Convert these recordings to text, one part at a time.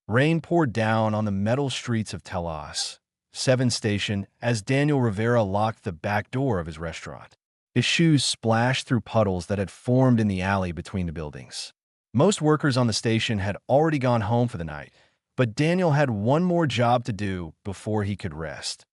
Rain poured down on the metal streets of Telos 7 Station as Daniel Rivera locked the back door of his restaurant. His shoes splashed through puddles that had formed in the alley between the buildings. Most workers on the station had already gone home for the night, but Daniel had one more job to do before he could rest.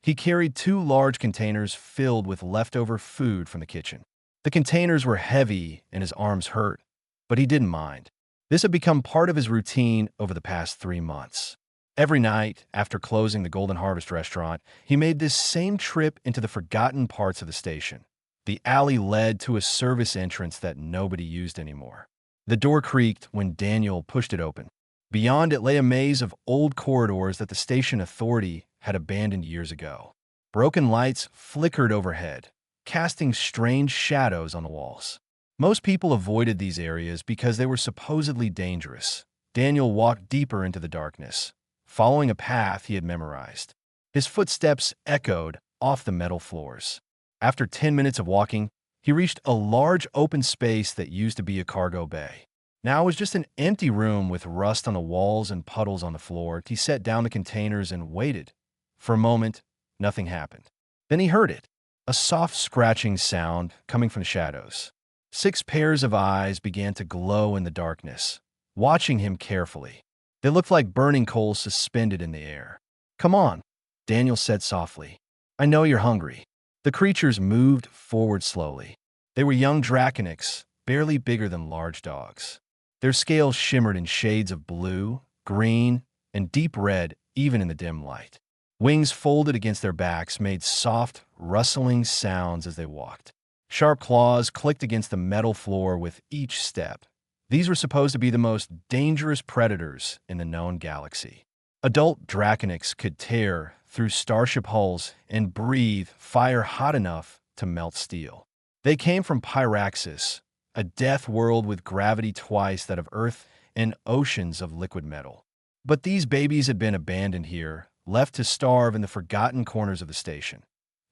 He carried 2 large containers filled with leftover food from the kitchen. The containers were heavy and his arms hurt, but he didn't mind. This had become part of his routine over the past 3 months. Every night, after closing the Golden Harvest restaurant, he made this same trip into the forgotten parts of the station. The alley led to a service entrance that nobody used anymore. The door creaked when Daniel pushed it open. Beyond it lay a maze of old corridors that the station authority had abandoned years ago. Broken lights flickered overhead, casting strange shadows on the walls. Most people avoided these areas because they were supposedly dangerous. Daniel walked deeper into the darkness, following a path he had memorized. His footsteps echoed off the metal floors. After 10 minutes of walking, he reached a large open space that used to be a cargo bay. Now it was just an empty room with rust on the walls and puddles on the floor. He set down the containers and waited. For a moment, nothing happened. Then he heard it, a soft scratching sound coming from the shadows. 6 pairs of eyes began to glow in the darkness, watching him carefully. They looked like burning coals suspended in the air. "Come on," Daniel said softly. "I know you're hungry." The creatures moved forward slowly. They were young draconics, barely bigger than large dogs. Their scales shimmered in shades of blue, green, and deep red even in the dim light. Wings folded against their backs made soft, rustling sounds as they walked. Sharp claws clicked against the metal floor with each step. These were supposed to be the most dangerous predators in the known galaxy. Adult draconics could tear through starship hulls and breathe fire hot enough to melt steel. They came from Pyraxis, a death world with gravity twice that of Earth and oceans of liquid metal. But these babies had been abandoned here, left to starve in the forgotten corners of the station.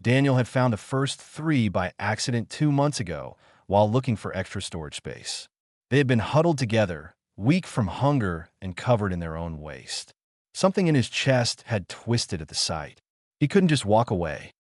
Daniel had found the first 3 by accident 2 months ago while looking for extra storage space. They had been huddled together, weak from hunger and covered in their own waste. Something in his chest had twisted at the sight. He couldn't just walk away.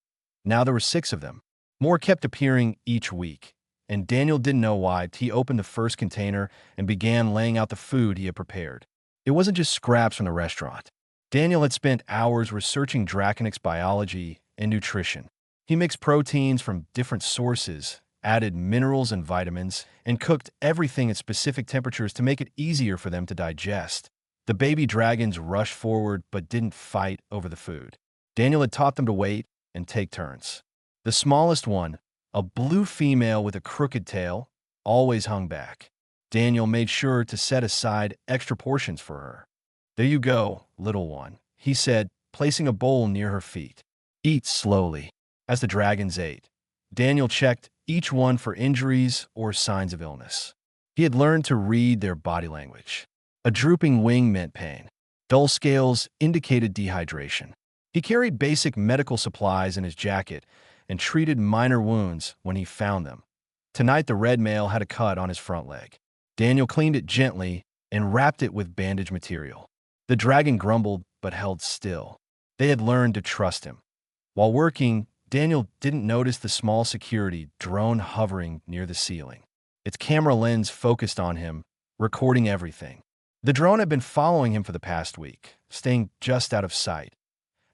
Now there were 6 of them. More kept appearing each week, and Daniel didn't know why. He opened the first container and began laying out the food he had prepared. It wasn't just scraps from the restaurant. Daniel had spent hours researching Draconics biology and nutrition. He mixed proteins from different sources, added minerals and vitamins, and cooked everything at specific temperatures to make it easier for them to digest. The baby dragons rushed forward but didn't fight over the food. Daniel had taught them to wait and take turns. The smallest one, a blue female with a crooked tail, always hung back. Daniel made sure to set aside extra portions for her. "There you go, little one," he said, placing a bowl near her feet. "Eat slowly." As the dragons ate, Daniel checked each one for injuries or signs of illness. He had learned to read their body language. A drooping wing meant pain. Dull scales indicated dehydration. He carried basic medical supplies in his jacket and treated minor wounds when he found them. Tonight, the red male had a cut on his front leg. Daniel cleaned it gently and wrapped it with bandage material. The dragon grumbled but held still. They had learned to trust him. While working, Daniel didn't notice the small security drone hovering near the ceiling. Its camera lens focused on him, recording everything. The drone had been following him for the past week, staying just out of sight.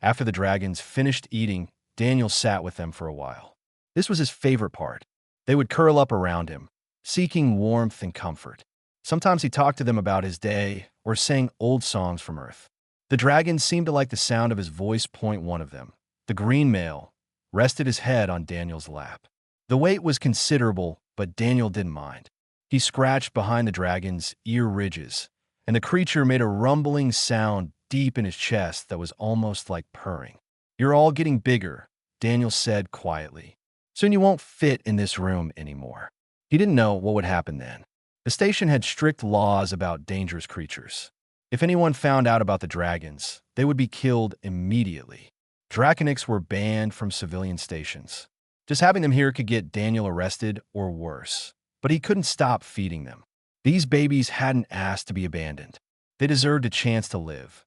After the dragons finished eating, Daniel sat with them for a while. This was his favorite part. They would curl up around him, seeking warmth and comfort. Sometimes he talked to them about his day or sang old songs from Earth. The dragons seemed to like the sound of his voice. One of them, the green male, rested his head on Daniel's lap. The weight was considerable, but Daniel didn't mind. He scratched behind the dragon's ear ridges, and the creature made a rumbling sound deep in his chest that was almost like purring. "You're all getting bigger," Daniel said quietly. "Soon you won't fit in this room anymore." He didn't know what would happen then. The station had strict laws about dangerous creatures. If anyone found out about the dragons, they would be killed immediately. Draconics were banned from civilian stations. Just having them here could get Daniel arrested or worse, but he couldn't stop feeding them. These babies hadn't asked to be abandoned. They deserved a chance to live.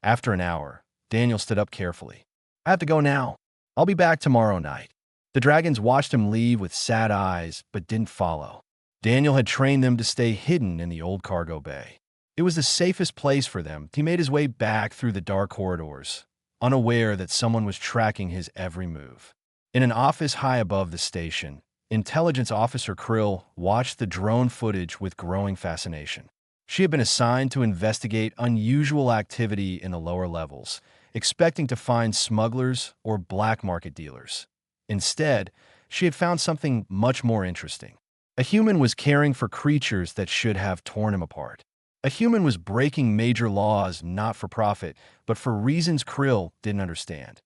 After an hour, Daniel stood up carefully. I have to go now. I'll be back tomorrow night. The dragons watched him leave with sad eyes, but didn't follow. Daniel had trained them to stay hidden in the old cargo bay. It was the safest place for them. He made his way back through the dark corridors, unaware that someone was tracking his every move. In an office high above the station, Intelligence Officer Krill watched the drone footage with growing fascination. She had been assigned to investigate unusual activity in the lower levels, expecting to find smugglers or black market dealers. Instead, she had found something much more interesting. A human was caring for creatures that should have torn him apart. A human was breaking major laws not for profit, but for reasons Krill didn't understand.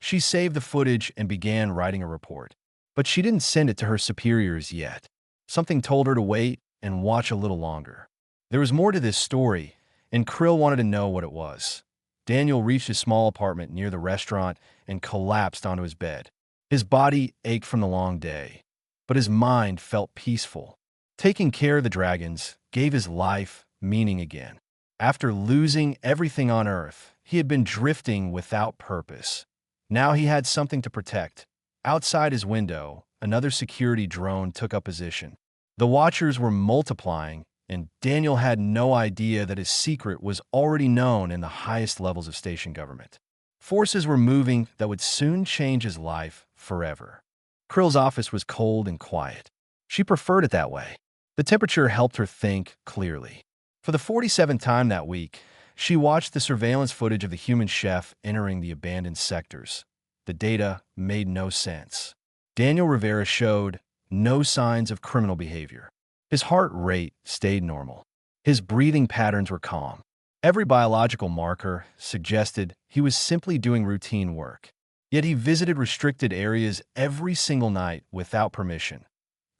She saved the footage and began writing a report. But she didn't send it to her superiors yet. Something told her to wait and watch a little longer. There was more to this story, and Krill wanted to know what it was. Daniel reached his small apartment near the restaurant and collapsed onto his bed. His body ached from the long day, but his mind felt peaceful. Taking care of the dragons gave his life meaning again. After losing everything on Earth, he had been drifting without purpose. Now he had something to protect. Outside his window, another security drone took up position. The watchers were multiplying, and Daniel had no idea that his secret was already known in the highest levels of station government. Forces were moving that would soon change his life forever. Krill's office was cold and quiet. She preferred it that way. The temperature helped her think clearly. For the 47th time that week, she watched the surveillance footage of the human chef entering the abandoned sectors. The data made no sense. Daniel Rivera showed no signs of criminal behavior. His heart rate stayed normal. His breathing patterns were calm. Every biological marker suggested he was simply doing routine work. Yet he visited restricted areas every single night without permission.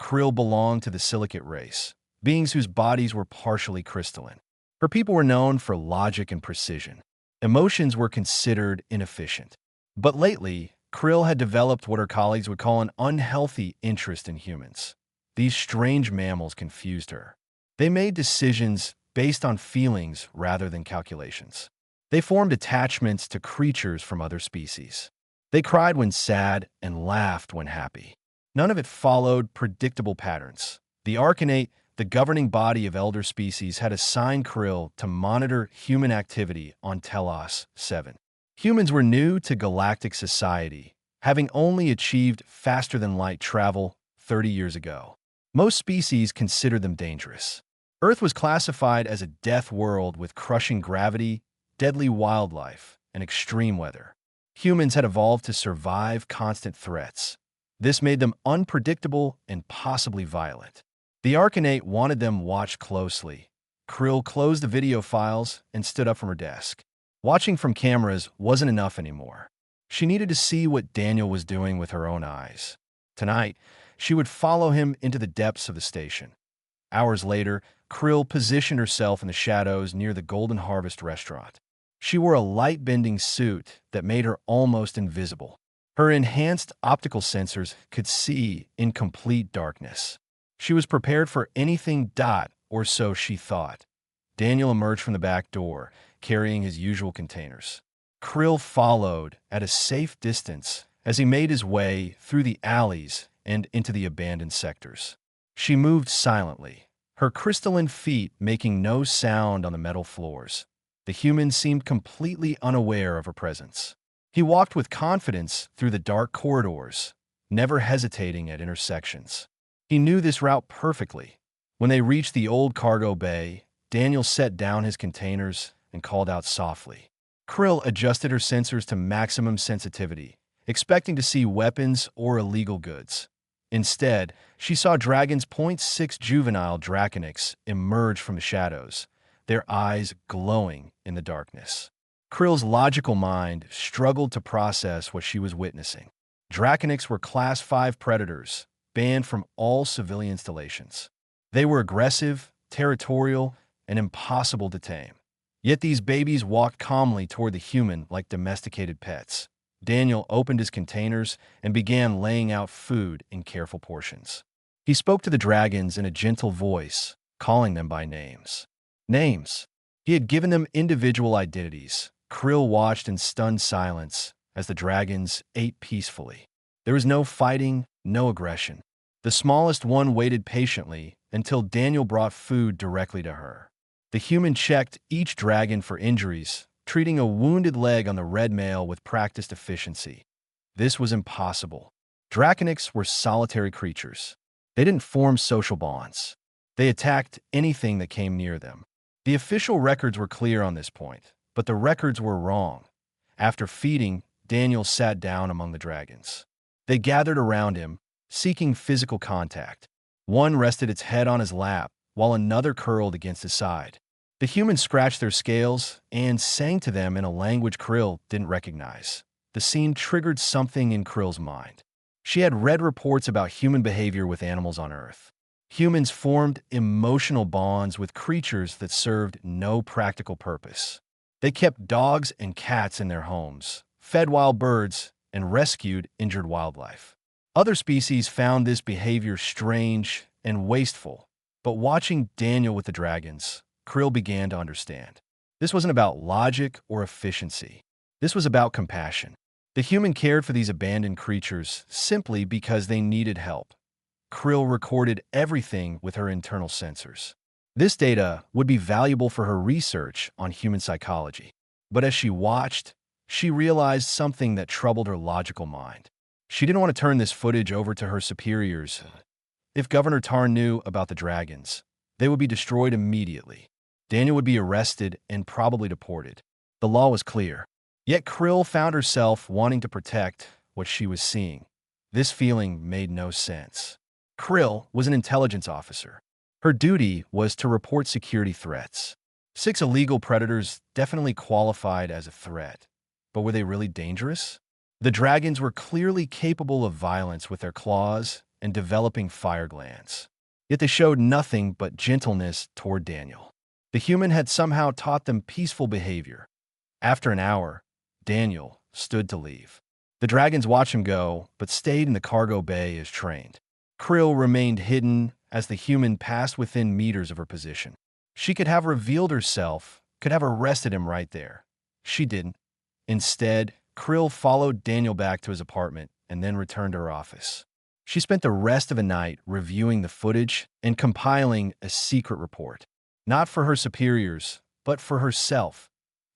Krill belonged to the silicate race, beings whose bodies were partially crystalline. Her people were known for logic and precision. Emotions were considered inefficient. But lately, Krill had developed what her colleagues would call an unhealthy interest in humans. These strange mammals confused her. They made decisions based on feelings rather than calculations. They formed attachments to creatures from other species. They cried when sad and laughed when happy. None of it followed predictable patterns. The Arcanate, the governing body of elder species, had assigned Krill to monitor human activity on Telos 7. Humans were new to galactic society, having only achieved faster-than-light travel 30 years ago. Most species considered them dangerous. Earth was classified as a death world with crushing gravity, deadly wildlife, and extreme weather. Humans had evolved to survive constant threats. This made them unpredictable and possibly violent. The Arcanate wanted them watched closely. Krill closed the video files and stood up from her desk. Watching from cameras wasn't enough anymore. She needed to see what Daniel was doing with her own eyes. Tonight, she would follow him into the depths of the station. Hours later, Krill positioned herself in the shadows near the Golden Harvest restaurant. She wore a light-bending suit that made her almost invisible. Her enhanced optical sensors could see in complete darkness. She was prepared for anything, or so she thought. Daniel emerged from the back door, carrying his usual containers. Krill followed at a safe distance as he made his way through the alleys and into the abandoned sectors. She moved silently, her crystalline feet making no sound on the metal floors. The human seemed completely unaware of her presence. He walked with confidence through the dark corridors, never hesitating at intersections. He knew this route perfectly. When they reached the old cargo bay, Daniel set down his containers and called out softly. Krill adjusted her sensors to maximum sensitivity, expecting to see weapons or illegal goods. Instead, she saw Dragon's .6 juvenile Draconics emerge from the shadows, their eyes glowing in the darkness. Krill's logical mind struggled to process what she was witnessing. Draconics were Class 5 predators, banned from all civilian installations. They were aggressive, territorial, and impossible to tame. Yet these babies walked calmly toward the human like domesticated pets. Daniel opened his containers and began laying out food in careful portions. He spoke to the dragons in a gentle voice, calling them by names. Names. He had given them individual identities. Krill watched in stunned silence as the dragons ate peacefully. There was no fighting, no aggression. The smallest one waited patiently until Daniel brought food directly to her. The human checked each dragon for injuries, treating a wounded leg on the red male with practiced efficiency. This was impossible. Draconics were solitary creatures. They didn't form social bonds. They attacked anything that came near them. The official records were clear on this point, but the records were wrong. After feeding, Daniel sat down among the dragons. They gathered around him, seeking physical contact. One rested its head on his lap, while another curled against his side. The humans scratched their scales and sang to them in a language Krill didn't recognize. The scene triggered something in Krill's mind. She had read reports about human behavior with animals on Earth. Humans formed emotional bonds with creatures that served no practical purpose. They kept dogs and cats in their homes, fed wild birds, and rescued injured wildlife. Other species found this behavior strange and wasteful, but watching Daniel with the dragons, Krill began to understand. This wasn't about logic or efficiency. This was about compassion. The human cared for these abandoned creatures simply because they needed help. Krill recorded everything with her internal sensors. This data would be valuable for her research on human psychology. But as she watched, she realized something that troubled her logical mind. She didn't want to turn this footage over to her superiors. If Governor Tarn knew about the dragons, they would be destroyed immediately. Daniel would be arrested and probably deported. The law was clear. Yet Krill found herself wanting to protect what she was seeing. This feeling made no sense. Krill was an intelligence officer. Her duty was to report security threats. 6 illegal predators definitely qualified as a threat. But were they really dangerous? The dragons were clearly capable of violence with their claws and developing fire glands. Yet they showed nothing but gentleness toward Daniel. The human had somehow taught them peaceful behavior. After an hour, Daniel stood to leave. The dragons watched him go, but stayed in the cargo bay as trained. Krill remained hidden as the human passed within meters of her position. She could have revealed herself, could have arrested him right there. She didn't. Instead, Krill followed Daniel back to his apartment and then returned to her office. She spent the rest of the night reviewing the footage and compiling a secret report. Not for her superiors, but for herself.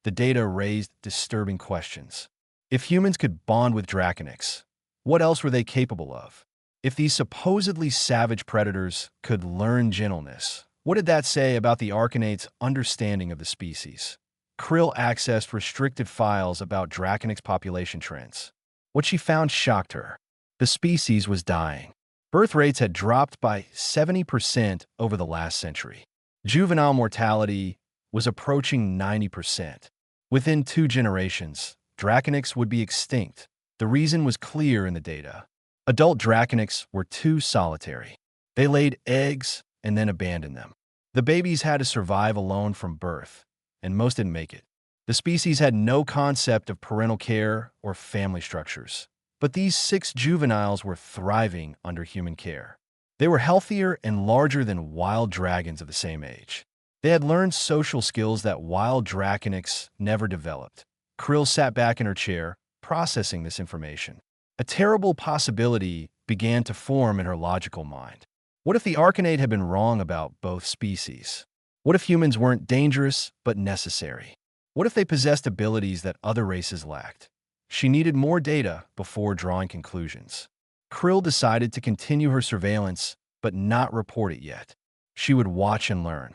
The data raised disturbing questions. If humans could bond with draconics, what else were they capable of? If these supposedly savage predators could learn gentleness, what did that say about the Arcanate's understanding of the species? Krill accessed restricted files about draconics population trends. What she found shocked her. The species was dying. Birth rates had dropped by 70% over the last century. Juvenile mortality was approaching 90%. Within 2 generations, draconics would be extinct. The reason was clear in the data. Adult draconics were too solitary. They laid eggs and then abandoned them. The babies had to survive alone from birth, and most didn't make it. The species had no concept of parental care or family structures. But these 6 juveniles were thriving under human care. They were healthier and larger than wild dragons of the same age. They had learned social skills that wild draconics never developed. Krill sat back in her chair, processing this information. A terrible possibility began to form in her logical mind. What if the Arcanate had been wrong about both species? What if humans weren't dangerous but necessary? What if they possessed abilities that other races lacked? She needed more data before drawing conclusions. Krill decided to continue her surveillance but not report it yet. She would watch and learn.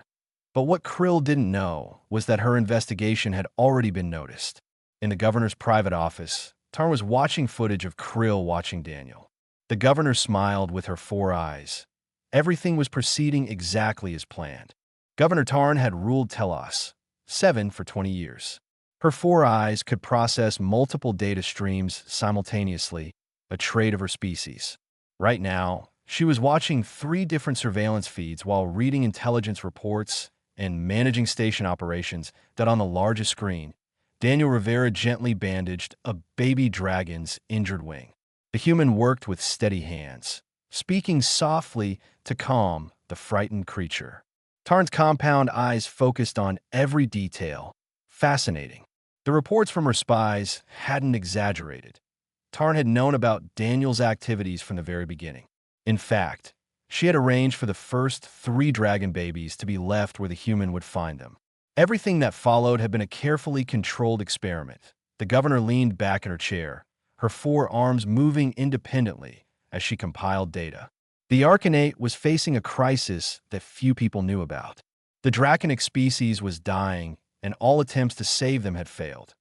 But what Krill didn't know was that her investigation had already been noticed. In the governor's private office, Tarn was watching footage of Krill watching Daniel. The governor smiled with her 4 eyes. Everything was proceeding exactly as planned. Governor Tarn had ruled Telos, 7 for 20 years. Her 4 eyes could process multiple data streams simultaneously, a trait of her species. Right now, she was watching 3 different surveillance feeds while reading intelligence reports and managing station operations that on the largest screen, Daniel Rivera gently bandaged a baby dragon's injured wing. The human worked with steady hands, speaking softly to calm the frightened creature. Tarn's compound eyes focused on every detail. Fascinating. The reports from her spies hadn't exaggerated. Tarn had known about Daniel's activities from the very beginning. In fact, she had arranged for the first 3 dragon babies to be left where the human would find them. Everything that followed had been a carefully controlled experiment. The governor leaned back in her chair, her 4 arms moving independently as she compiled data. The Arcanate was facing a crisis that few people knew about. The draconic species was dying, and all attempts to save them had failed.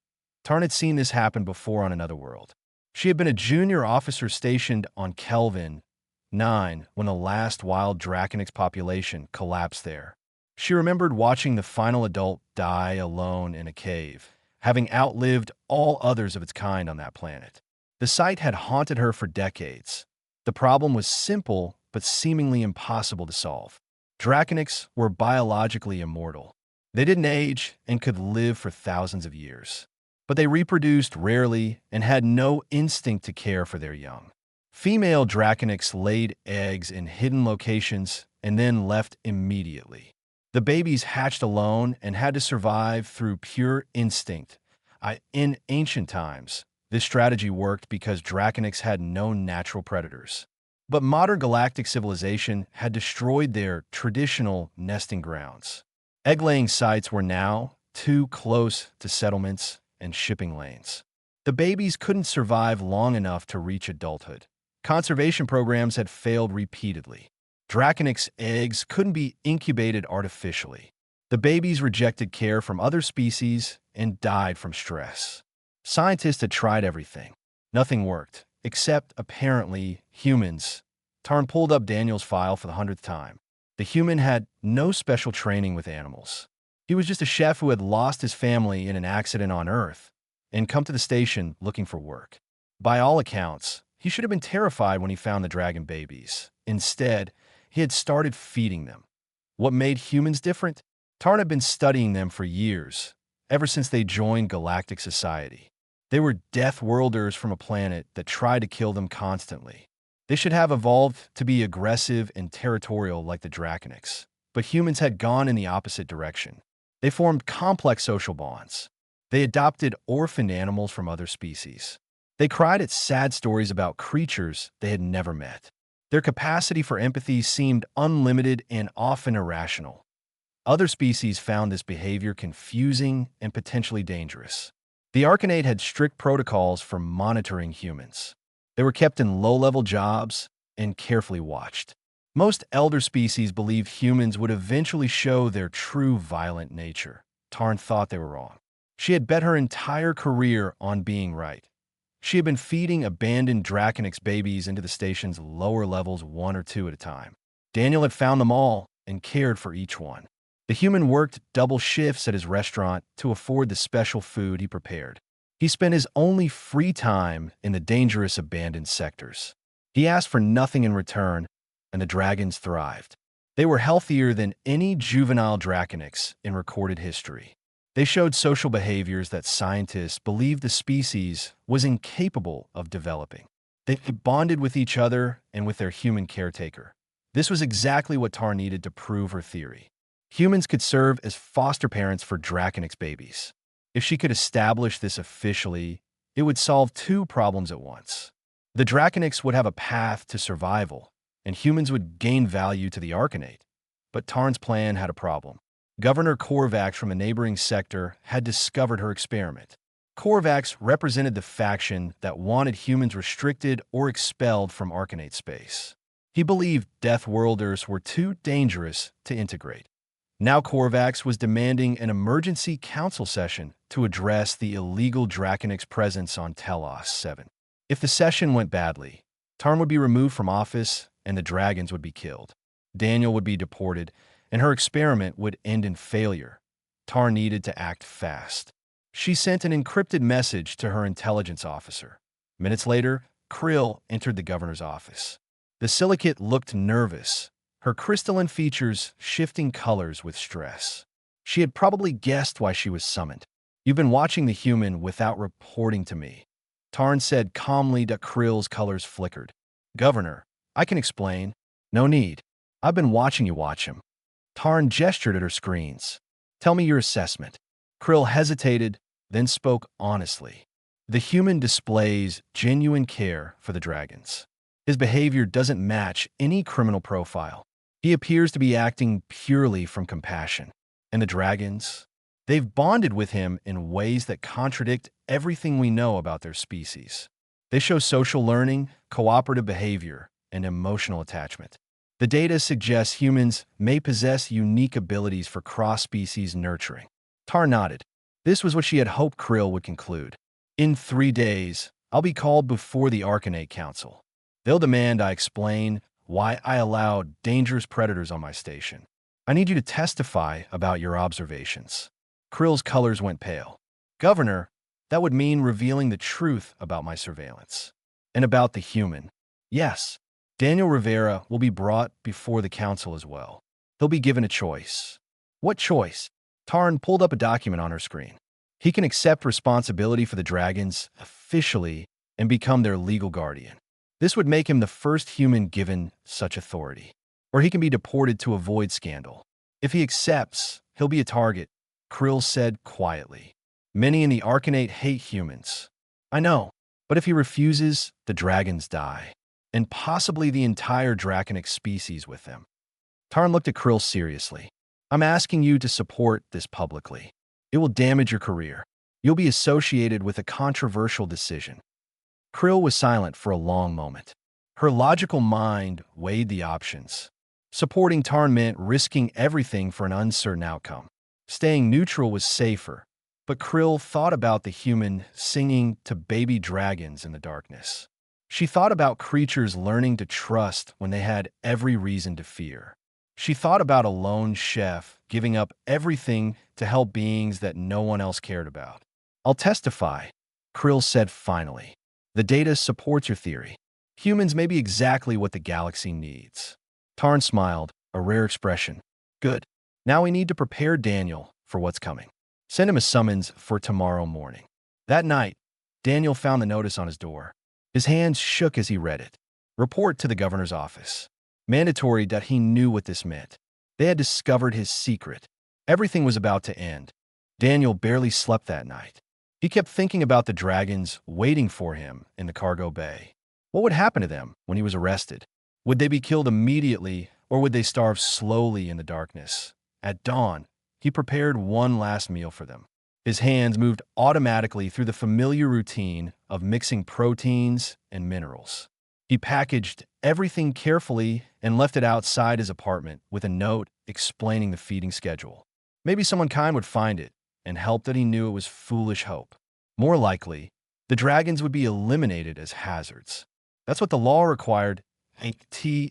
Tarn had seen this happen before on another world. She had been a junior officer stationed on Kelvin 9 when the last wild Draconix population collapsed there. She remembered watching the final adult die alone in a cave, having outlived all others of its kind on that planet. The sight had haunted her for decades. The problem was simple but seemingly impossible to solve. Draconix were biologically immortal. They didn't age and could live for thousands of years. But they reproduced rarely and had no instinct to care for their young. Female Draconix laid eggs in hidden locations and then left immediately. The babies hatched alone and had to survive through pure instinct. In ancient times, this strategy worked because Draconix had no natural predators. But modern galactic civilization had destroyed their traditional nesting grounds. Egg-laying sites were now too close to settlements and shipping lanes. The babies couldn't survive long enough to reach adulthood. Conservation programs had failed repeatedly. Draconix eggs couldn't be incubated artificially. The babies rejected care from other species and died from stress. Scientists had tried everything. Nothing worked, except, apparently, humans. Tarn pulled up Daniel's file for the 100th time. The human had no special training with animals. He was just a chef who had lost his family in an accident on Earth and come to the station looking for work. By all accounts, he should have been terrified when he found the dragon babies. Instead, he had started feeding them. What made humans different? Tarn had been studying them for years, ever since they joined Galactic Society. They were death worlders from a planet that tried to kill them constantly. They should have evolved to be aggressive and territorial like the Draconix. But humans had gone in the opposite direction. They formed complex social bonds. They adopted orphaned animals from other species. They cried at sad stories about creatures they had never met. Their capacity for empathy seemed unlimited and often irrational. Other species found this behavior confusing and potentially dangerous. The Arcanate had strict protocols for monitoring humans. They were kept in low-level jobs and carefully watched. Most elder species believed humans would eventually show their true violent nature. Tarn thought they were wrong. She had bet her entire career on being right. She had been feeding abandoned Draconix babies into the station's lower levels 1 or 2 at a time. Daniel had found them all and cared for each one. The human worked double shifts at his restaurant to afford the special food he prepared. He spent his only free time in the dangerous abandoned sectors. He asked for nothing in return, and the dragons thrived. They were healthier than any juvenile Draconix in recorded history. They showed social behaviors that scientists believed the species was incapable of developing. They bonded with each other and with their human caretaker. This was exactly what Tar needed to prove her theory. Humans could serve as foster parents for Draconix babies. If she could establish this officially, it would solve 2 problems at once. The Draconix would have a path to survival, and humans would gain value to the Arcanate. But Tarn's plan had a problem. Governor Korvax from a neighboring sector had discovered her experiment. Korvax represented the faction that wanted humans restricted or expelled from Arcanate space. He believed Death Worlders were too dangerous to integrate. Now Korvax was demanding an emergency council session to address the illegal Draconix presence on Telos 7. If the session went badly, Tarn would be removed from office and the dragons would be killed. Daniel would be deported, and her experiment would end in failure. Tar needed to act fast. She sent an encrypted message to her intelligence officer. Minutes later, Krill entered the governor's office. The silicate looked nervous, her crystalline features shifting colors with stress. She had probably guessed why she was summoned. "You've been watching the human without reporting to me," Tarn said calmly. Krill's colors flickered. "Governor, I can explain." "No need. I've been watching you watch him." Tarn gestured at her screens. Tell me your assessment. Krill hesitated, then spoke honestly. The human displays genuine care for the dragons. His behavior doesn't match any criminal profile. He appears to be acting purely from compassion. And the dragons? They've bonded with him in ways that contradict everything we know about their species. They show social learning, cooperative behavior, and emotional attachment. The data suggests humans may possess unique abilities for cross-species nurturing. Tar nodded. This was what she had hoped Krill would conclude. In 3 days, I'll be called before the Arcanate Council. They'll demand I explain why I allowed dangerous predators on my station. I need you to testify about your observations. Krill's colors went pale. Governor, that would mean revealing the truth about my surveillance. And about the human. Yes, Daniel Rivera will be brought before the council as well. He'll be given a choice. What choice? Tarn pulled up a document on her screen. He can accept responsibility for the dragons officially and become their legal guardian. This would make him the first human given such authority. Or he can be deported to avoid scandal. If he accepts, he'll be a target, Krill said quietly. Many in the Arcanate hate humans. I know, but if he refuses, the dragons die. And possibly the entire draconic species with them. Tarn looked at Krill seriously. I'm asking you to support this publicly. It will damage your career. You'll be associated with a controversial decision. Krill was silent for a long moment. Her logical mind weighed the options. Supporting Tarn meant risking everything for an uncertain outcome. Staying neutral was safer, but Krill thought about the human singing to baby dragons in the darkness. She thought about creatures learning to trust when they had every reason to fear. She thought about a lone chef giving up everything to help beings that no one else cared about. I'll testify, Krill said finally. The data supports your theory. Humans may be exactly what the galaxy needs. Tarn smiled, a rare expression. Good. Now we need to prepare Daniel for what's coming. Send him a summons for tomorrow morning. That night, Daniel found the notice on his door. His hands shook as he read it. Report to the governor's office. Mandatory that he knew what this meant. They had discovered his secret. Everything was about to end. Daniel barely slept that night. He kept thinking about the dragons waiting for him in the cargo bay. What would happen to them when he was arrested? Would they be killed immediately, or would they starve slowly in the darkness? At dawn, he prepared one last meal for them. His hands moved automatically through the familiar routine of mixing proteins and minerals. He packaged everything carefully and left it outside his apartment with a note explaining the feeding schedule. Maybe someone kind would find it and help that he knew it was foolish hope. More likely, the dragons would be eliminated as hazards. That's what the law required. At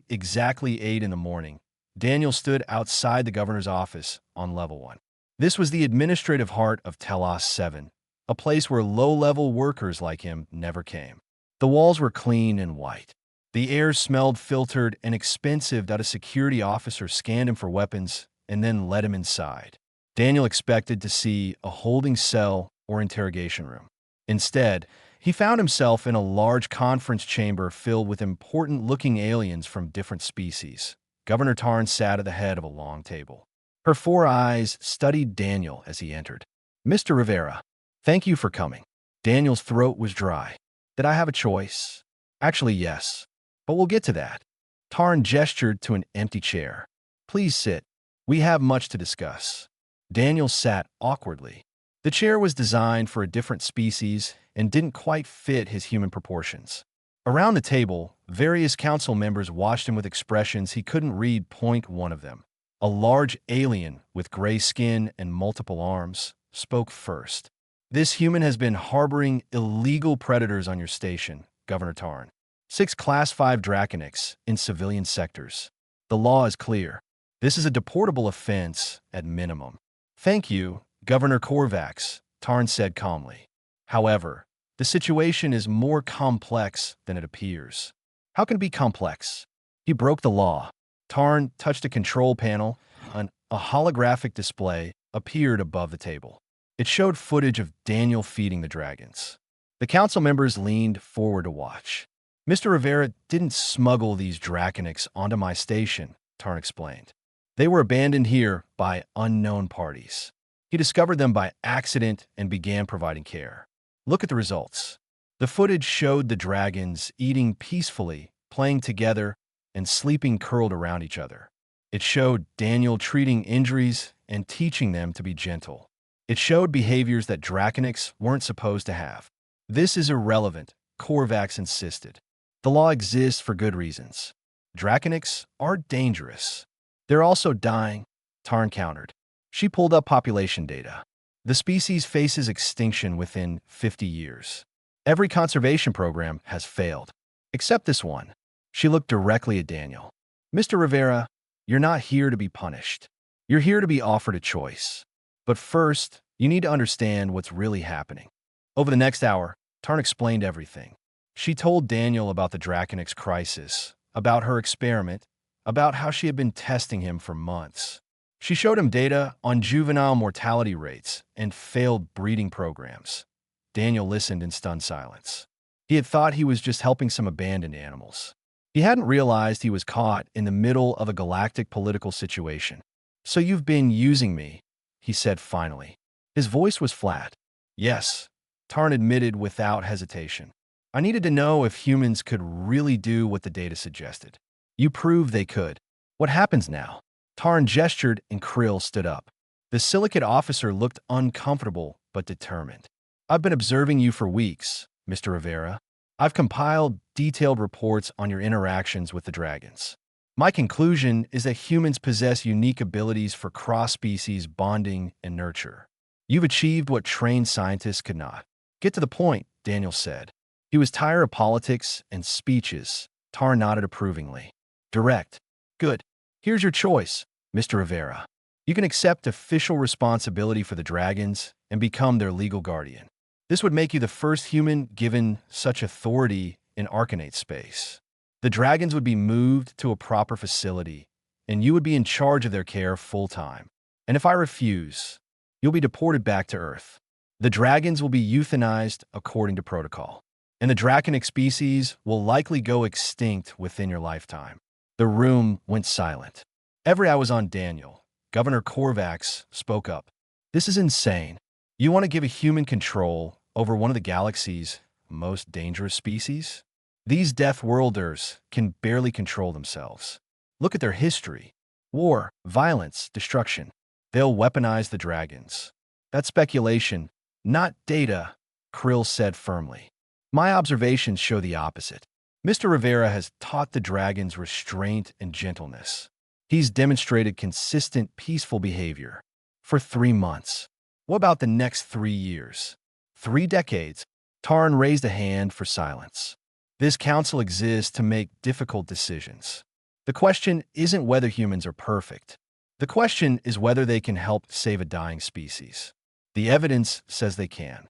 exactly 8 in the morning, Daniel stood outside the governor's office on level 1. This was the administrative heart of Telos 7, a place where low-level workers like him never came. The walls were clean and white. The air smelled filtered and expensive that a security officer scanned him for weapons and then let him inside. Daniel expected to see a holding cell or interrogation room. Instead, he found himself in a large conference chamber filled with important-looking aliens from different species. Governor Tarn sat at the head of a long table. Her 4 eyes studied Daniel as he entered. Mr. Rivera, thank you for coming. Daniel's throat was dry. Did I have a choice? Actually, yes. But we'll get to that. Tarn gestured to an empty chair. Please sit. We have much to discuss. Daniel sat awkwardly. The chair was designed for a different species and didn't quite fit his human proportions. Around the table, various council members watched him with expressions he couldn't read. One of them, a large alien with gray skin and multiple arms, spoke first. This human has been harboring illegal predators on your station, Governor Tarn. 6 Class 5 draconics in civilian sectors. The law is clear. This is a deportable offense at minimum. Thank you, Governor Korvax, Tarn said calmly. However, the situation is more complex than it appears. How can it be complex? He broke the law. Tarn touched a control panel, and a holographic display appeared above the table. It showed footage of Daniel feeding the dragons. The council members leaned forward to watch. Mr. Rivera didn't smuggle these draconics onto my station, Tarn explained. They were abandoned here by unknown parties. He discovered them by accident and began providing care. Look at the results. The footage showed the dragons eating peacefully, playing together, and sleeping curled around each other. It showed Daniel treating injuries and teaching them to be gentle. It showed behaviors that Draconics weren't supposed to have. This is irrelevant, Korvax insisted. The law exists for good reasons. Draconics are dangerous. They're also dying, Tarn countered. She pulled up population data. The species faces extinction within 50 years. Every conservation program has failed, except this one. She looked directly at Daniel. Mr. Rivera, you're not here to be punished. You're here to be offered a choice. But first, you need to understand what's really happening. Over the next hour, Tarn explained everything. She told Daniel about the Draconics crisis, about her experiment, about how she had been testing him for months. She showed him data on juvenile mortality rates and failed breeding programs. Daniel listened in stunned silence. He had thought he was just helping some abandoned animals. He hadn't realized he was caught in the middle of a galactic political situation. "So you've been using me," he said finally. His voice was flat. "Yes," Tarn admitted without hesitation. "I needed to know if humans could really do what the data suggested. You proved they could. What happens now?" Tarn gestured and Krill stood up. The silicate officer looked uncomfortable but determined. "I've been observing you for weeks, Mr. Rivera. I've compiled detailed reports on your interactions with the dragons. My conclusion is that humans possess unique abilities for cross-species bonding and nurture. You've achieved what trained scientists could not." "Get to the point," Daniel said. He was tired of politics and speeches. Tarn nodded approvingly. "Direct. Good. Here's your choice, Mr. Rivera. You can accept official responsibility for the dragons and become their legal guardian. This would make you the first human given such authority in Arcanate space. The dragons would be moved to a proper facility, and you would be in charge of their care full-time. And if I refuse, you'll be deported back to Earth. The dragons will be euthanized according to protocol, and the draconic species will likely go extinct within your lifetime." The room went silent. Every eye was on Daniel. Governor Korvax spoke up. "This is insane. You want to give a human control over one of the galaxy's most dangerous species? These Death Worlders can barely control themselves. Look at their history. War, violence, destruction. They'll weaponize the dragons." "That's speculation, not data," Krill said firmly. "My observations show the opposite. Mr. Rivera has taught the dragons restraint and gentleness. He's demonstrated consistent, peaceful behavior. For 3 months. What about the next 3 years? 3 decades?" Tarn raised a hand for silence. "This council exists to make difficult decisions. The question isn't whether humans are perfect. The question is whether they can help save a dying species. The evidence says they can."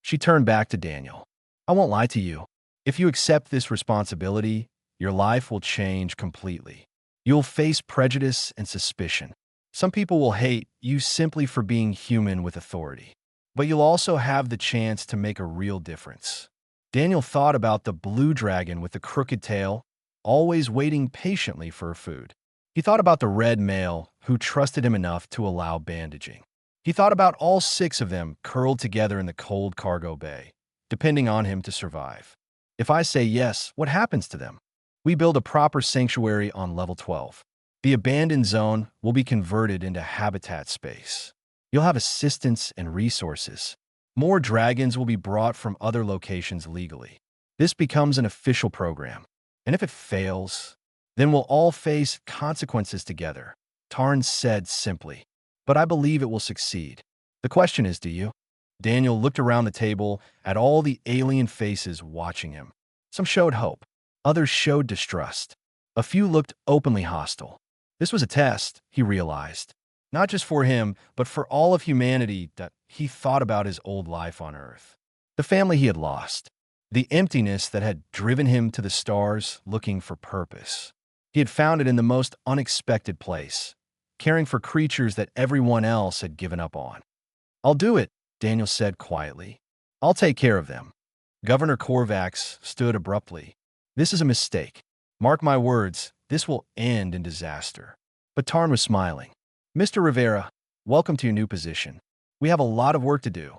She turned back to Daniel. "I won't lie to you. If you accept this responsibility, your life will change completely. You'll face prejudice and suspicion. Some people will hate you simply for being human with authority. But you'll also have the chance to make a real difference." Daniel thought about the blue dragon with the crooked tail, always waiting patiently for her food. He thought about the red male who trusted him enough to allow bandaging. He thought about all 6 of them curled together in the cold cargo bay, depending on him to survive. "If I say yes, what happens to them?" "We build a proper sanctuary on level 12. The abandoned zone will be converted into habitat space. You'll have assistance and resources. More dragons will be brought from other locations legally. This becomes an official program. And if it fails, then we'll all face consequences together," Tarn said simply. "But I believe it will succeed. The question is, do you?" Daniel looked around the table at all the alien faces watching him. Some showed hope. Others showed distrust. A few looked openly hostile. This was a test, he realized. Not just for him, but for all of humanity. That he thought about his old life on Earth. The family he had lost. The emptiness that had driven him to the stars looking for purpose. He had found it in the most unexpected place, caring for creatures that everyone else had given up on. "I'll do it," Daniel said quietly. "I'll take care of them." Governor Korvax stood abruptly. "This is a mistake. Mark my words, this will end in disaster. But Tarn was smiling. Mr. Rivera, welcome to your new position. We have a lot of work to do.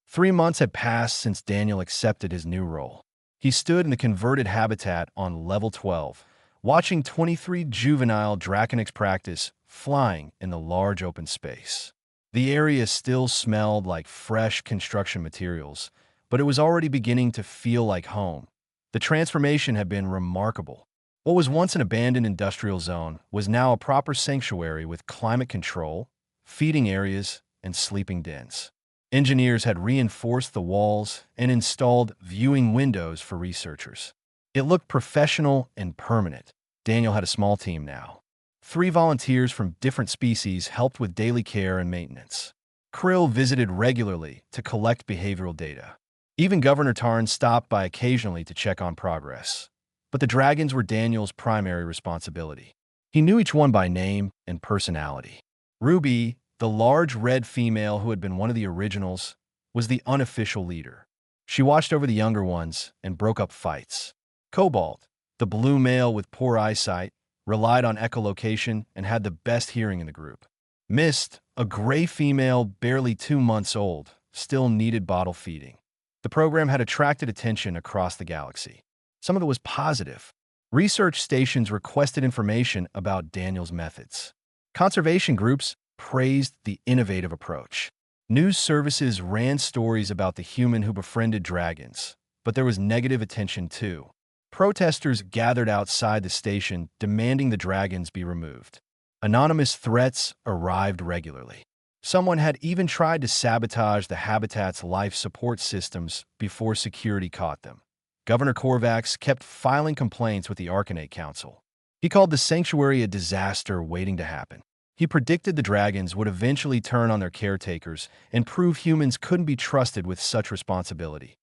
3 months had passed since Daniel accepted his new role. He stood in the converted habitat on level 12, watching 23 juvenile Draconics practice flying in the large open space. The area still smelled like fresh construction materials, but it was already beginning to feel like home. The transformation had been remarkable. What was once an abandoned industrial zone was now a proper sanctuary with climate control, feeding areas, and sleeping dens. Engineers had reinforced the walls and installed viewing windows for researchers. It looked professional and permanent. Daniel had a small team now. 3 volunteers from different species helped with daily care and maintenance. Krill visited regularly to collect behavioral data. Even Governor Tarn stopped by occasionally to check on progress. But the dragons were Daniel's primary responsibility. He knew each one by name and personality. Ruby, the large red female who had been one of the originals, was the unofficial leader. She watched over the younger ones and broke up fights. Cobalt, the blue male with poor eyesight, relied on echolocation and had the best hearing in the group. Mist, a gray female barely 2 months old, still needed bottle feeding. The program had attracted attention across the galaxy. Some of it was positive. Research stations requested information about Daniel's methods. Conservation groups praised the innovative approach. News services ran stories about the human who befriended dragons, but there was negative attention too. Protesters gathered outside the station demanding the dragons be removed. Anonymous threats arrived regularly. Someone had even tried to sabotage the habitat's life support systems before security caught them. Governor Korvax kept filing complaints with the Arcanate Council. He called the sanctuary a disaster waiting to happen. He predicted the dragons would eventually turn on their caretakers and prove humans couldn't be trusted with such responsibility.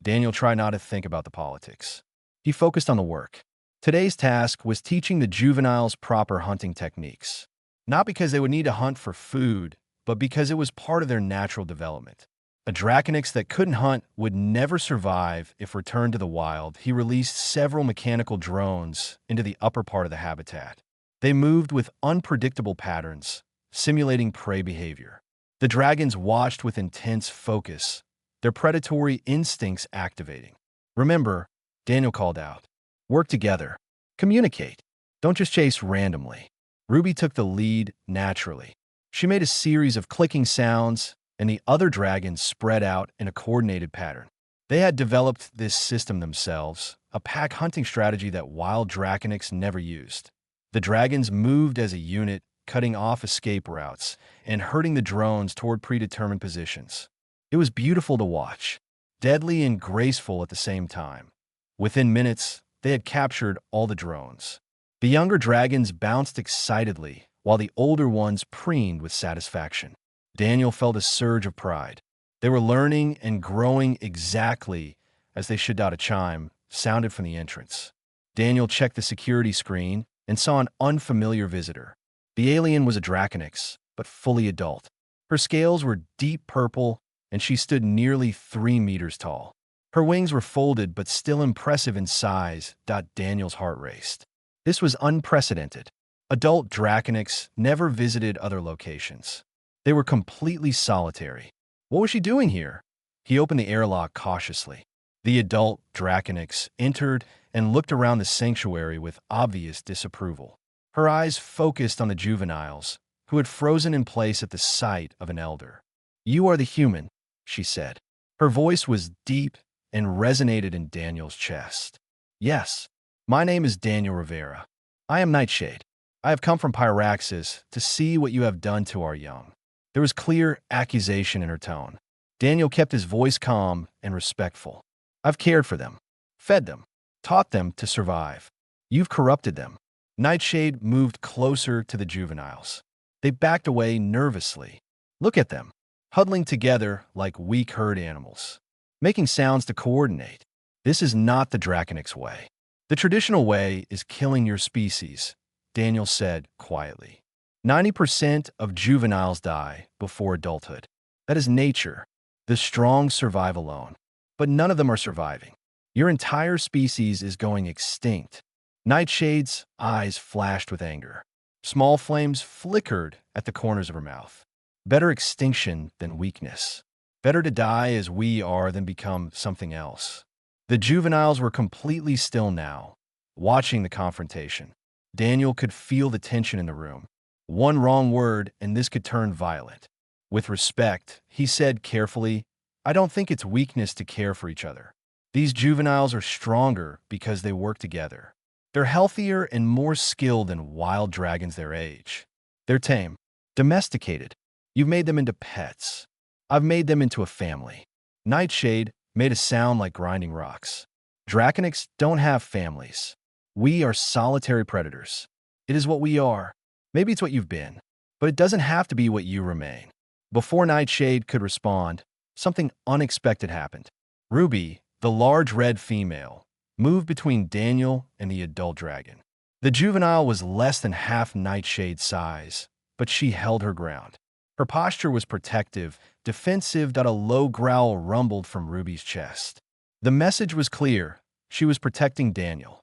Daniel tried not to think about the politics. He focused on the work. Today's task was teaching the juveniles proper hunting techniques. Not because they would need to hunt for food, but because it was part of their natural development. A Draconix that couldn't hunt would never survive if returned to the wild. He released several mechanical drones into the upper part of the habitat. They moved with unpredictable patterns, simulating prey behavior. The dragons watched with intense focus, their predatory instincts activating. Remember, Daniel called out, work together, communicate, don't just chase randomly. Ruby took the lead naturally. She made a series of clicking sounds, and the other dragons spread out in a coordinated pattern. They had developed this system themselves, a pack hunting strategy that wild Draconics never used. The dragons moved as a unit, cutting off escape routes and herding the drones toward predetermined positions. It was beautiful to watch, deadly and graceful at the same time. Within minutes, they had captured all the drones. The younger dragons bounced excitedly, while the older ones preened with satisfaction. Daniel felt a surge of pride. They were learning and growing exactly as they should. A chime sounded from the entrance. Daniel checked the security screen and saw an unfamiliar visitor. The alien was a Draconix, but fully adult. Her scales were deep purple, and she stood nearly 3 meters tall. Her wings were folded but still impressive in size. Daniel's heart raced. This was unprecedented. Adult Draconix never visited other locations. They were completely solitary. What was she doing here? He opened the airlock cautiously. The adult Draconix entered and looked around the sanctuary with obvious disapproval. Her eyes focused on the juveniles, who had frozen in place at the sight of an elder. "You are the human," she said. Her voice was deep and resonated in Daniel's chest. "Yes, my name is Daniel Rivera. I am Nightshade. I have come from Pyraxis to see what you have done to our young." There was clear accusation in her tone. Daniel kept his voice calm and respectful. "I've cared for them, fed them, taught them to survive. You've corrupted them." Nightshade moved closer to the juveniles. They backed away nervously. Look at them, huddling together like weak herd animals, making sounds to coordinate. This is not the Draconix way. The traditional way is killing your species, Daniel said quietly. 90% of juveniles die before adulthood. That is nature. The strong survive alone. But none of them are surviving. Your entire species is going extinct. Nightshade's eyes flashed with anger. Small flames flickered at the corners of her mouth. Better extinction than weakness. Better to die as we are than become something else. The juveniles were completely still now, watching the confrontation. Daniel could feel the tension in the room. One wrong word, and this could turn violent. With respect, he said carefully, I don't think it's weakness to care for each other. These juveniles are stronger because they work together. They're healthier and more skilled than wild dragons their age. They're tame, domesticated. You've made them into pets. I've made them into a family. Nightshade made a sound like grinding rocks. Draconics don't have families. We are solitary predators. It is what we are. Maybe it's what you've been, but it doesn't have to be what you remain. Before Nightshade could respond, something unexpected happened. Ruby, the large red female, moved between Daniel and the adult dragon. The juvenile was less than half Nightshade's size, but she held her ground. Her posture was protective, defensive. A low growl rumbled from Ruby's chest. The message was clear. She was protecting Daniel.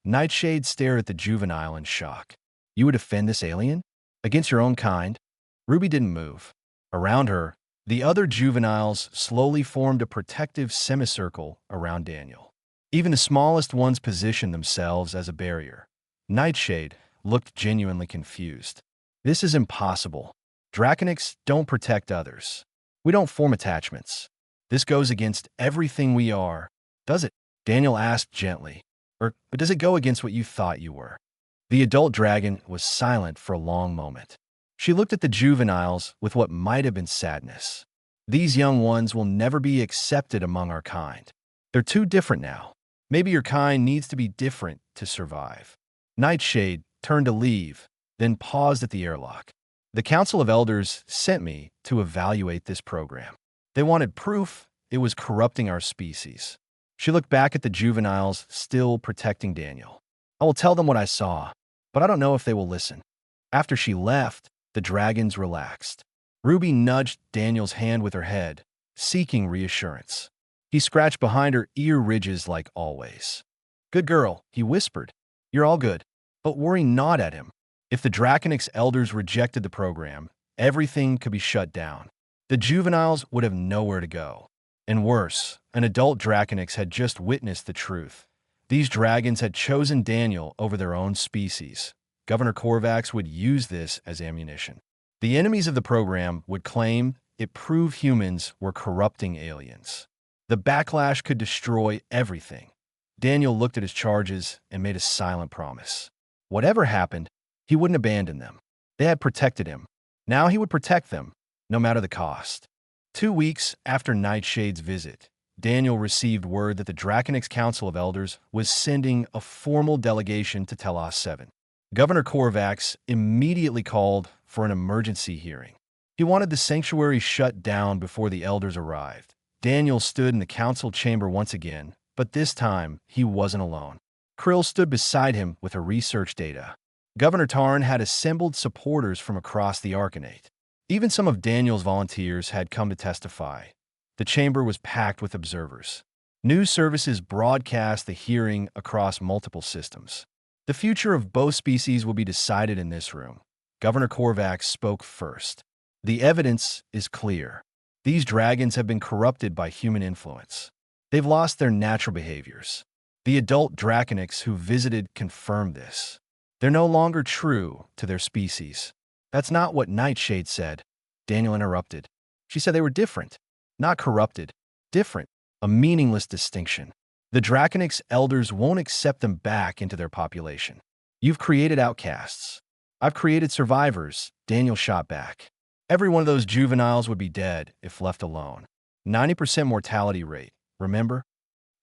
Nightshade stared at the juvenile in shock. You would defend this alien? Against your own kind? Ruby didn't move. Around her, the other juveniles slowly formed a protective semicircle around Daniel. Even the smallest ones positioned themselves as a barrier. Nightshade looked genuinely confused. This is impossible. Draconics don't protect others. We don't form attachments. This goes against everything we are. Does it? Daniel asked gently. But does it go against what you thought you were? The adult dragon was silent for a long moment. She looked at the juveniles with what might have been sadness. These young ones will never be accepted among our kind. They're too different now. Maybe your kind needs to be different to survive. Nightshade turned to leave, then paused at the airlock. The Council of Elders sent me to evaluate this program. They wanted proof it was corrupting our species. She looked back at the juveniles, still protecting Daniel. I will tell them what I saw, but I don't know if they will listen. After she left, the dragons relaxed. Ruby nudged Daniel's hand with her head, seeking reassurance. He scratched behind her ear ridges like always. Good girl, he whispered. You're all good. But worry not at him. If the Draconics elders rejected the program, everything could be shut down. The juveniles would have nowhere to go. And worse, an adult Draconics had just witnessed the truth. These dragons had chosen Daniel over their own species. Governor Korvax would use this as ammunition. The enemies of the program would claim it proved humans were corrupting aliens. The backlash could destroy everything. Daniel looked at his charges and made a silent promise. Whatever happened, he wouldn't abandon them. They had protected him. Now he would protect them, no matter the cost. 2 weeks after Nightshade's visit, Daniel received word that the Draconics Council of Elders was sending a formal delegation to Telos 7. Governor Korvax immediately called for an emergency hearing. He wanted the sanctuary shut down before the elders arrived. Daniel stood in the council chamber once again, but this time he wasn't alone. Krill stood beside him with her research data. Governor Tarn had assembled supporters from across the Arcanate. Even some of Daniel's volunteers had come to testify. The chamber was packed with observers. News services broadcast the hearing across multiple systems. The future of both species will be decided in this room. Governor Korvax spoke first. The evidence is clear. These dragons have been corrupted by human influence. They've lost their natural behaviors. The adult Draconics who visited confirmed this. They're no longer true to their species. That's not what Nightshade said. Daniel interrupted. She said they were different. Not corrupted. Different. A meaningless distinction. The Draconics elders won't accept them back into their population. You've created outcasts. I've created survivors, Daniel shot back. Every one of those juveniles would be dead if left alone. 90% mortality rate, remember?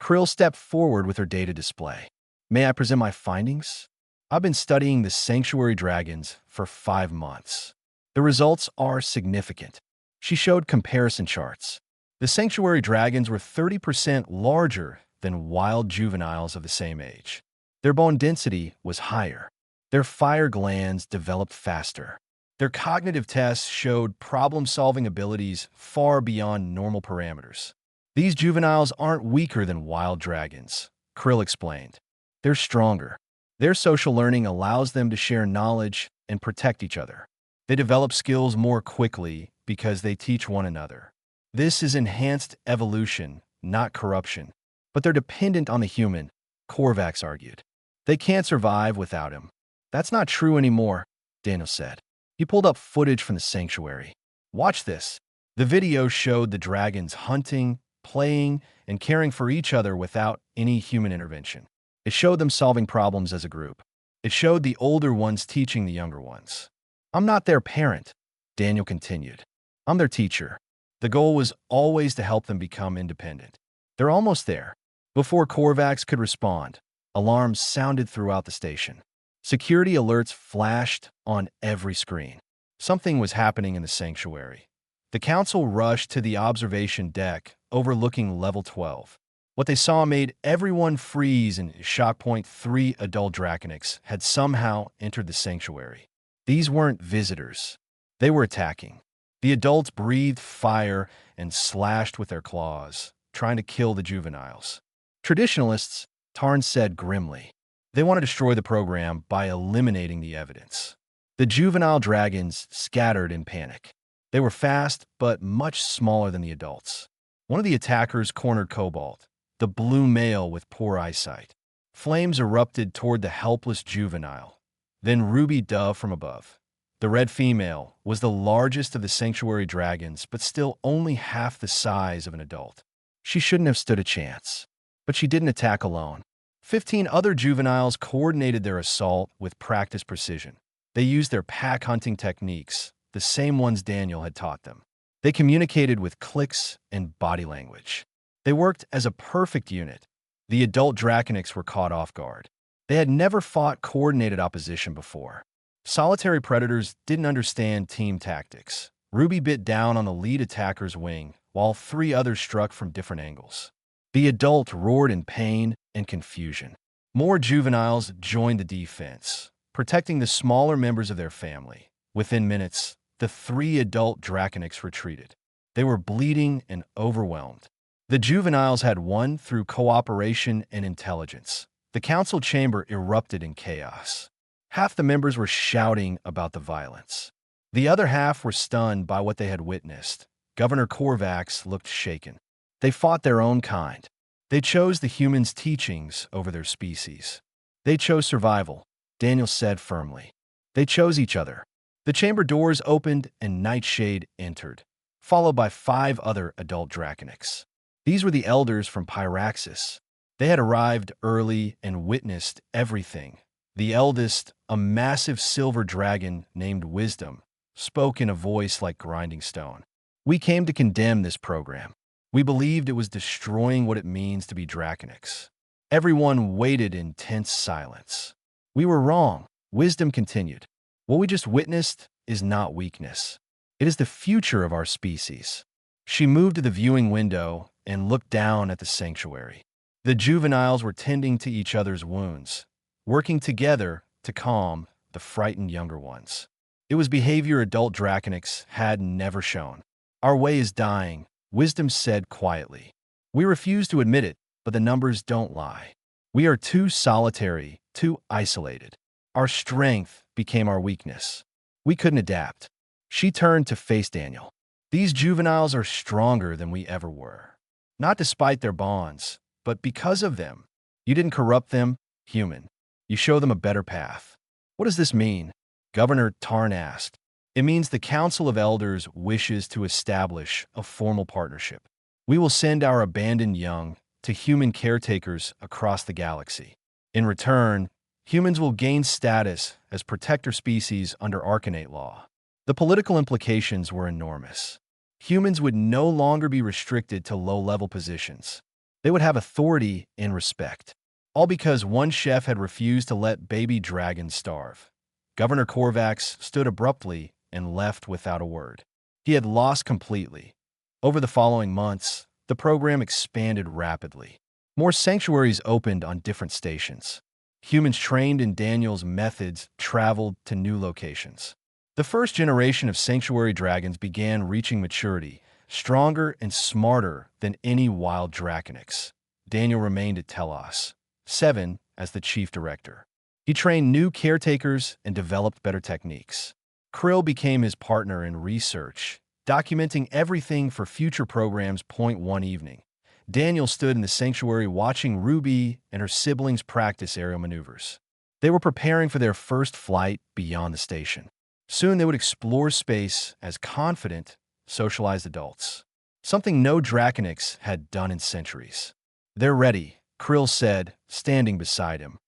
Krill stepped forward with her data display. May I present my findings? I've been studying the sanctuary dragons for 5 months. The results are significant. She showed comparison charts. The sanctuary dragons were 30% larger than wild juveniles of the same age. Their bone density was higher. Their fire glands developed faster. Their cognitive tests showed problem-solving abilities far beyond normal parameters. These juveniles aren't weaker than wild dragons, Krill explained. They're stronger. Their social learning allows them to share knowledge and protect each other. They develop skills more quickly because they teach one another. This is enhanced evolution, not corruption. But they're dependent on the human, Korvax argued. They can't survive without him. That's not true anymore, Daniel said. He pulled up footage from the sanctuary. Watch this. The video showed the dragons hunting, playing, and caring for each other without any human intervention. It showed them solving problems as a group. It showed the older ones teaching the younger ones. I'm not their parent, Daniel continued. I'm their teacher. The goal was always to help them become independent. They're almost there. Before Korvax could respond, alarms sounded throughout the station. Security alerts flashed on every screen. Something was happening in the sanctuary. The council rushed to the observation deck overlooking level 12. What they saw made everyone freeze, and shock point 3 adult Draconics had somehow entered the sanctuary. These weren't visitors. They were attacking. The adults breathed fire and slashed with their claws, trying to kill the juveniles. Traditionalists, Tarn said grimly. They want to destroy the program by eliminating the evidence. The juvenile dragons scattered in panic. They were fast, but much smaller than the adults. One of the attackers cornered Cobalt, the blue male with poor eyesight. Flames erupted toward the helpless juvenile, then Ruby dove from above. The red female was the largest of the sanctuary dragons, but still only half the size of an adult. She shouldn't have stood a chance. But she didn't attack alone. 15 other juveniles coordinated their assault with practiced precision. They used their pack hunting techniques, the same ones Daniel had taught them. They communicated with clicks and body language. They worked as a perfect unit. The adult Draconics were caught off guard. They had never fought coordinated opposition before. Solitary predators didn't understand team tactics. Ruby bit down on the lead attacker's wing, while 3 others struck from different angles. The adult roared in pain and confusion. More juveniles joined the defense, protecting the smaller members of their family. Within minutes, the 3 adult Draconics retreated. They were bleeding and overwhelmed. The juveniles had won through cooperation and intelligence. The council chamber erupted in chaos. Half the members were shouting about the violence. The other half were stunned by what they had witnessed. Governor Korvax looked shaken. They fought their own kind. They chose the humans' teachings over their species. They chose survival, Daniel said firmly. They chose each other. The chamber doors opened and Nightshade entered, followed by 5 other adult Draconics. These were the elders from Pyraxis. They had arrived early and witnessed everything. The eldest, a massive silver dragon named Wisdom, spoke in a voice like grinding stone. We came to condemn this program. We believed it was destroying what it means to be Draconics. Everyone waited in tense silence. We were wrong, Wisdom continued. What we just witnessed is not weakness. It is the future of our species. She moved to the viewing window and looked down at the sanctuary. The juveniles were tending to each other's wounds, working together to calm the frightened younger ones. It was behavior adult Draconics had never shown. Our way is dying, Wisdom said quietly. We refuse to admit it, but the numbers don't lie. We are too solitary, too isolated. Our strength became our weakness. We couldn't adapt. She turned to face Daniel. These juveniles are stronger than we ever were. Not despite their bonds, but because of them. You didn't corrupt them, human. You show them a better path. What does this mean? Governor Tarn asked. It means the Council of Elders wishes to establish a formal partnership. We will send our abandoned young to human caretakers across the galaxy. In return, humans will gain status as protector species under Arcanate law. The political implications were enormous. Humans would no longer be restricted to low-level positions. They would have authority and respect. All because one chef had refused to let baby dragons starve. Governor Korvax stood abruptly and left without a word. He had lost completely. Over the following months, the program expanded rapidly. More sanctuaries opened on different stations. Humans trained in Daniel's methods traveled to new locations. The first generation of sanctuary dragons began reaching maturity, stronger and smarter than any wild Draconics. Daniel remained at Telos 7 as the chief director. He trained new caretakers and developed better techniques. Krill became his partner in research, documenting everything for future programs. One evening, Daniel stood in the sanctuary watching Ruby and her siblings practice aerial maneuvers. They were preparing for their first flight beyond the station. Soon they would explore space as confident, socialized adults, something no Draconics had done in centuries. "They're ready," Krill said, standing beside him.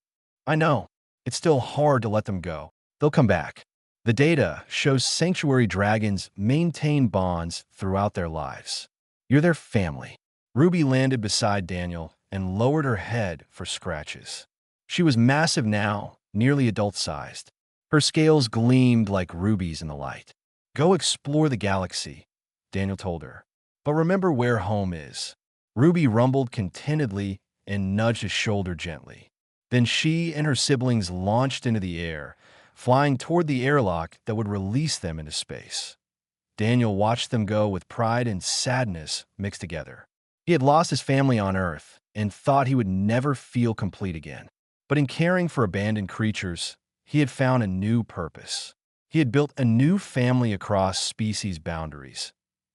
"I know. It's still hard to let them go. They'll come back." The data shows sanctuary dragons maintain bonds throughout their lives. "You're their family." Ruby landed beside Daniel and lowered her head for scratches. She was massive now, nearly adult-sized. Her scales gleamed like rubies in the light. "Go explore the galaxy," Daniel told her. "But remember where home is." Ruby rumbled contentedly and nudged his shoulder gently. Then she and her siblings launched into the air, flying toward the airlock that would release them into space. Daniel watched them go with pride and sadness mixed together. He had lost his family on Earth and thought he would never feel complete again. But in caring for abandoned creatures, he had found a new purpose. He had built a new family across species boundaries.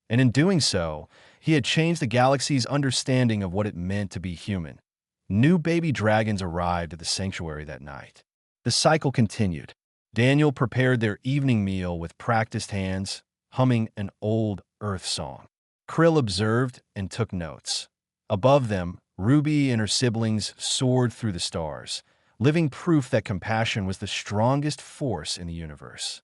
And in doing so, he had changed the galaxy's understanding of what it meant to be human. New baby dragons arrived at the sanctuary that night. The cycle continued. Daniel prepared their evening meal with practiced hands, humming an old Earth song. Krill observed and took notes. Above them, Ruby and her siblings soared through the stars, living proof that compassion was the strongest force in the universe.